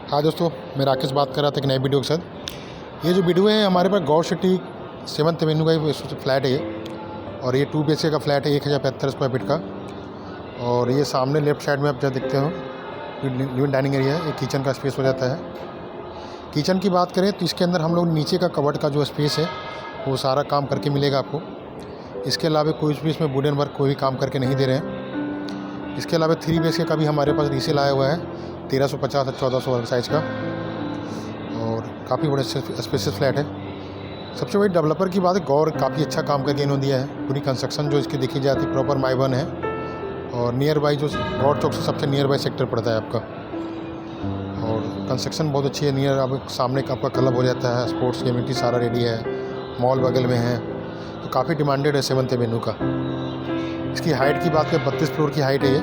हाँ दोस्तों, मैं राकेश बात कर रहा था एक नई वीडियो के साथ। ये जो वीडियो है हमारे पास गौर सिटी 7th एवेन्यू का ही फ्लैट है ये, और ये 2 BHK का फ्लैट है 1075 स्क्वायर फीट का। और ये सामने लेफ्ट साइड में आप जहाँ देखते हो लिविंग डाइनिंग एरिया है, एक किचन का स्पेस हो जाता है। किचन की बात करें तो इसके अंदर हम लोग नीचे का कबर्ड का जो स्पेस है वो सारा काम करके मिलेगा आपको। इसके अलावा कोई भी इसमें वुडन वर्क कोई भी काम करके नहीं दे रहे हैं। इसके अलावा 3 BHK का भी हमारे पास रीसेल आया हुआ है 1350 और 1400 साइज़ का, और काफ़ी बड़े स्पेसियस फ्लैट है। सबसे बड़ी डेवलपर की बात है, गौर काफ़ी अच्छा काम करके इन्होंने दिया है। पूरी कंस्ट्रक्शन जो इसकी देखी जाती है प्रॉपर माइवन है, और नियर बाई जो गौर चौक से सबसे नियर बाई सेक्टर पड़ता है आपका। और कंस्ट्रक्शन बहुत अच्छी है। नियर अब सामने का आपका क्लब हो जाता है, स्पोर्ट्स कम्युनिटी सारा रेडी है, मॉल बगल में है, तो काफ़ी डिमांडेड है 7th एवेन्यू का। इसकी हाइट की बात करें 32 फ्लोर की हाइट है ये,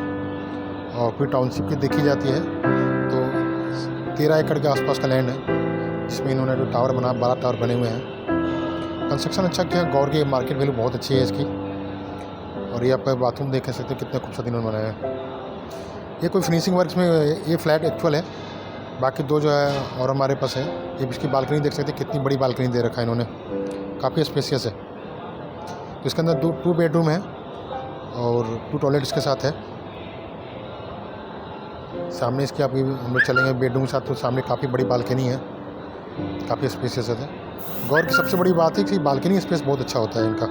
और फिर टाउनशिप की देखी जाती है तो 13 एकड़ के आसपास का लैंड है, जिसमें इन्होंने जो टावर बना 12 टावर बने हुए हैं। कंस्ट्रक्शन अच्छा किया। गौर की मार्केट वैल्यू बहुत अच्छी है इसकी। और ये आप बाथरूम देख सकते हैं कितने खूबसूरत इन्होंने बनाया है। ये कोई फिनिशिंग वर्क में ये फ्लैट एक्चुअल है, बाकी दो जो है और हमारे पास है। ये इसकी बालकनी देख सकते हैं, कितनी बड़ी बालकनी दे रखा है इन्होंने, काफ़ी स्पेसियस है। तो इसके अंदर 2 बेडरूम है और 2 टॉयलेट इसके साथ है। सामने इसके आप हम लोग चलेंगे बेडरूम के साथ, तो सामने काफ़ी बड़ी बालकनी है, काफ़ी स्पेसियस है। गौर की सबसे बड़ी बात है कि बालकनी स्पेस बहुत अच्छा होता है इनका।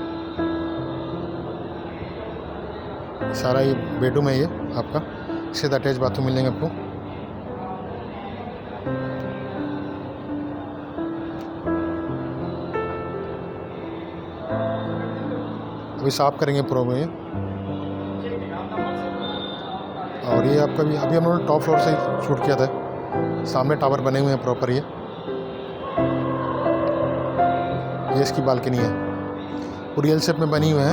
सारा ये बेडरूम है ये आपका, इसके साथ अटैच बाथरूम मिलेंगे आपको। अभी साफ करेंगे पूरा में। और ये आपका भी अभी हम लोगों ने टॉप फ्लोर से शूट किया था। सामने टावर बने हुए हैं प्रॉपर। ये इसकी बालकनी है, पूरी एल शेप में बनी हुई है।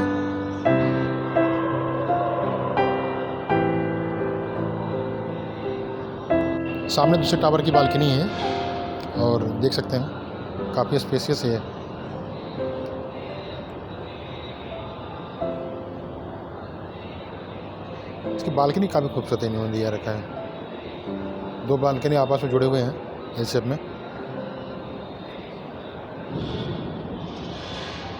सामने दूसरे टावर की बालकनी है, और देख सकते हैं काफ़ी स्पेसियस है। इसकी बालकनी काफ़ी खूबसूरत है, इन्होंने दिया रखा है। 2 बालकनी आपस में जुड़े हुए हैं एल शेप में।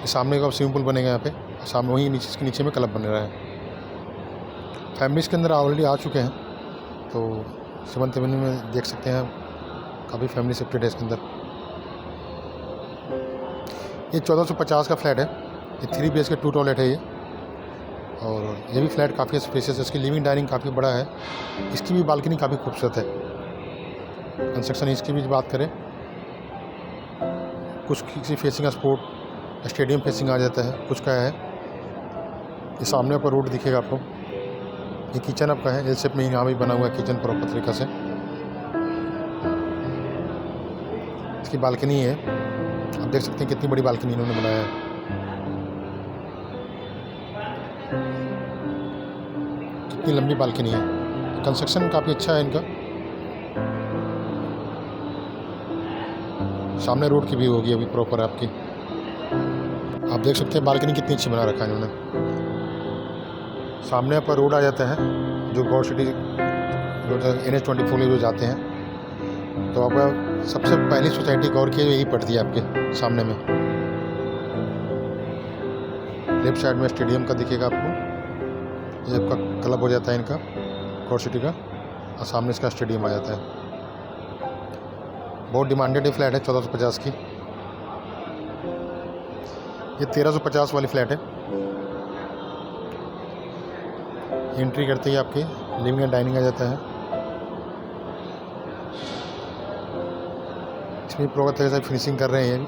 सामने का स्विमिंग पूल बनेगा यहाँ पे, सामने वहीं नीचे इसके नीचे में क्लब बन रहा है। फैमिली इसके अंदर ऑलरेडी आ चुके हैं, तो 7th एवेन्यू में देख सकते हैं काफ़ी फैमिली शिफ्टेड है इसके अंदर। ये 1450 का फ्लैट है। ये 3 BHK 2 टॉयलेट है ये, और ये भी फ्लैट काफ़ी स्पेसियस है। इसकी लिविंग डाइनिंग काफ़ी बड़ा है। इसकी भी बालकनी काफ़ी खूबसूरत है। कंस्ट्रक्शन इसकी भी बात करें, कुछ किसी फेसिंग स्पोर्ट स्टेडियम फेसिंग आ जाता है, कुछ का है। ये सामने आपका रोड दिखेगा आपको। ये किचन आपका है, एल शेप में यहाँ भी बना हुआ है किचन प्रॉपर तरीक़ा से। इसकी बालकनी है, आप देख सकते हैं कितनी बड़ी बालकनी इन्होंने बनाया है। कितनी लंबी बालकनी है। कंस्ट्रक्शन काफ़ी अच्छा है इनका। सामने रोड की भी होगी अभी प्रॉपर आपकी। आप देख सकते हैं बालकनी कितनी अच्छी बना रखा है इन्होंने। सामने आपका रोड आ जाता है, जो गौर सिटी NH24 जो जाते हैं, तो आपका सबसे पहली सोसाइटी गौर की यही पड़ती है आपके सामने में। लेफ्ट साइड में स्टेडियम का दिखेगा आपको। ये आपका क्लब हो जाता है इनका गौर सिटी का, और सामने इसका स्टेडियम आ जाता है। बहुत डिमांडेड ये फ्लैट है 1450 की। ये 1350 वाली फ्लैट है। एंट्री करते ही आपकी लिविंग एंड डाइनिंग आ जाता है। इसमें प्रॉपर तरीके से फिनिशिंग कर रहे हैं। ये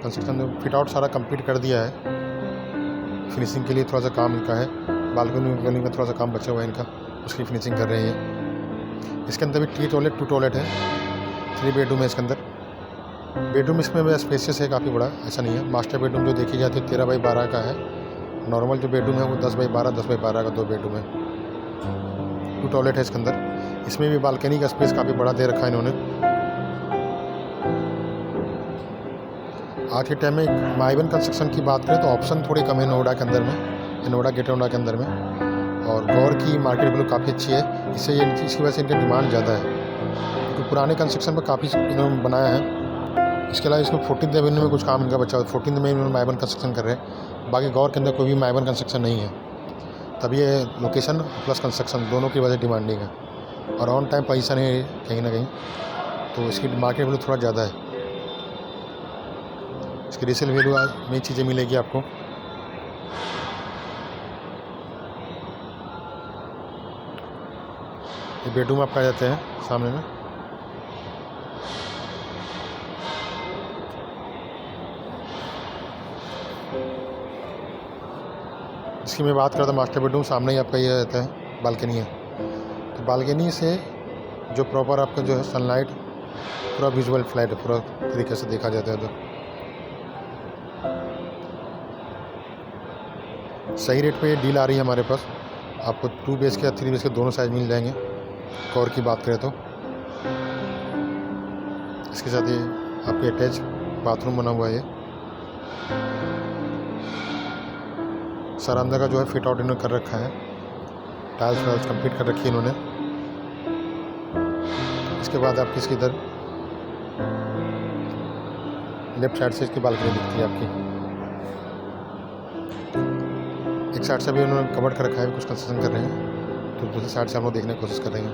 कंस्ट्रक्शन फिट आउट सारा कंप्लीट कर दिया है। फिनिशिंग के लिए थोड़ा सा काम इनका है, बालकनी का थोड़ा सा काम बचा हुआ है इनका, उसकी फिनिशिंग कर रहे हैं। इसके अंदर भी 3 टॉयलेट 2 टॉयलेट है, 3 बेडरूम है इसके अंदर। बेडरूम इसमें भी स्पेसियस है, काफ़ी बड़ा ऐसा नहीं है। मास्टर बेडरूम जो देखी जाती है 13 बाई 12 का है। नॉर्मल जो बेडरूम है वो 10 बाई 12 10 बाई 12 का 2 बेडरूम है। 2 टॉयलेट है इसके अंदर। इसमें भी बालकनी का स्पेस काफ़ी बड़ा दे रखा है इन्होंने। आज के टाइम में माइवन कंस्ट्रक्शन की बात करें तो ऑप्शन थोड़ी कम है नोएडा के अंदर में, नोएडा ग्रेटर नोएडा के अंदर में। और गौर की मार्केट वैल्यू काफ़ी अच्छी है, इससे ये इसकी वजह से इनकी डिमांड ज़्यादा है। तो पुराने कंस्ट्रक्शन पर काफ़ी इन्होंने बनाया है। इसके अलावा इसमें 14th एवेन्यू में कुछ काम इनका बचा हुआ है। 14th में इन्होंने माइबन कंस्ट्रक्शन कर रहे हैं, बाकी गौर के अंदर कोई भी माइबन कंस्ट्रक्शन नहीं है। तब ये लोकेशन प्लस कंस्ट्रक्शन दोनों की वजह डिमांडिंग है और ऑन टाइम पोजीशन है कहीं ना कहीं, तो इसकी मार्केट वैल्यू थोड़ा ज़्यादा है। इसकी रीसेल वैल्यू आज नई चीज़ें मिलेगी आपको। ये बेडरूम आपका आ जाते हैं सामने में। इसकी मैं बात करता हूँ मास्टर बेडरूम, सामने ही आपका ये रहता है बालकनी है। तो बालकनी से जो प्रॉपर आपका जो है सनलाइट पूरा विजुअल फ्लैट है, पूरा तरीके से देखा जाता है। तो सही रेट पे डील आ रही है हमारे पास, आपको 2 BHK या 3 BHK दोनों साइज मिल जाएंगे। कॉर की बात करें तो इसके साथ ये आपके अटैच बाथरूम बना हुआ है। ये सारा अंदर का जो है फिट आउट इन्होंने कर रखा है, टाइल्स वाइल्स कंप्लीट कर रखी है इन्होंने। इसके बाद आपकी इसकी इधर लेफ्ट साइड से इसकी बालकनी दिखती है आपकी। एक साइड से भी उन्होंने कवर कर रखा है, कुछ कंस्ट्रक्शन कर रहे हैं, तो दूसरी साइड से हम लोग देखने की कोशिश कर रहे हैं।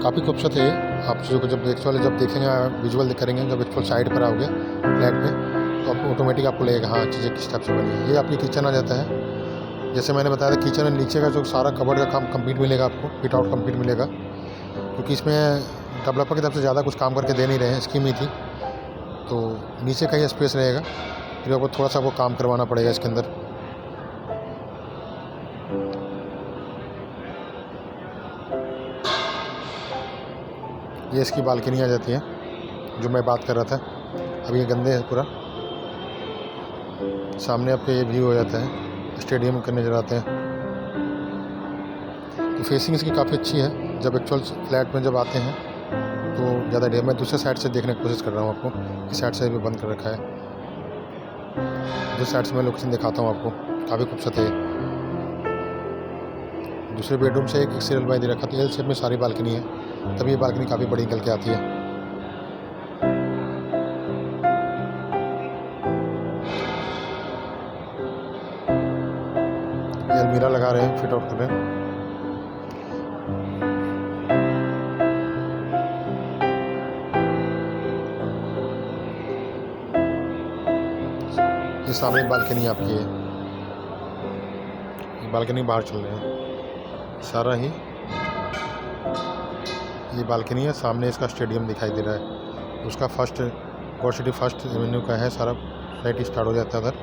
काफ़ी खूबसूरत है। आप जब जब देखेंगे विजुअल करेंगे, जब एक्चुअल साइड पर आओगे फ्लैट पे, तो आपको ऑटोमेटिक आपको लगेगा हाँ चीज़ें किस टाइप से बनी है। ये आपकी किचन आ जाता है। जैसे मैंने बताया था, किचन में नीचे का जो सारा कबर्ड का काम कंप्लीट मिलेगा आपको, फिट आउट कंप्लीट मिलेगा, क्योंकि इसमें डेवलपर की तरफ से ज़्यादा कुछ काम करके दे नहीं रहे हैं, स्कीम ही थी। तो नीचे का ही स्पेस रहेगा, फिर आपको थोड़ा सा वो काम करवाना पड़ेगा इसके अंदर। ये इसकी बालकनी आ जाती है जो मैं बात कर रहा था। अब ये गंदे है पूरा। सामने आपके ये व्यू हो जाता है, स्टेडियम के नज़र आते हैं। तो फेसिंग इसकी काफ़ी अच्छी है। जब एक्चुअल फ्लैट में जब आते हैं तो ज़्यादा डेयर, मैं दूसरे साइड से देखने की कोशिश कर रहा हूँ आपको। इस साइड से भी बंद कर रखा है, दूसरे साइड से मैं लोकेशन दिखाता हूँ आपको। काफ़ी खूबसूरत है। दूसरे बेडरूम से एक सीरियल बाय दे रखा था। एल शेप में सारी बालकनी है, तभी ये बालकनी काफ़ी बड़ी निकल के आती है। ये अलमीरा लगा रहे हैं, फिट आउट कर रहे हैं। ये सामने बालकनी आपकी है। ये बालकनी बाहर चल रहे हैं सारा ही। ये बालकनी है, सामने इसका स्टेडियम दिखाई दे रहा है। उसका फर्स्ट गौर सिटी फर्स्ट एवेन्यू का है, सारा फ्लाइट स्टार्ट हो जाता है उधर।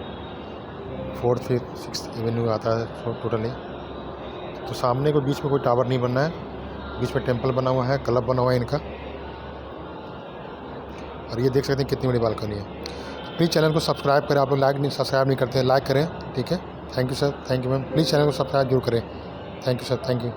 4th 5th 6th एवेन्यू आता है टोटली। तो सामने को बीच में कोई टावर नहीं बनना है, बीच में टेंपल बना हुआ है, क्लब बना हुआ है इनका। और ये देख सकते हैं कितनी बड़ी बालकनी है। प्लीज़ चैनल को सब्सक्राइब करें। आप लोग सब्सक्राइब नहीं करते हैं, लाइक करें, ठीक है। Thank you sir, thank you ma'am. Please channel को सब्सक्राइब जरूर करें। Thank you sir, thank you.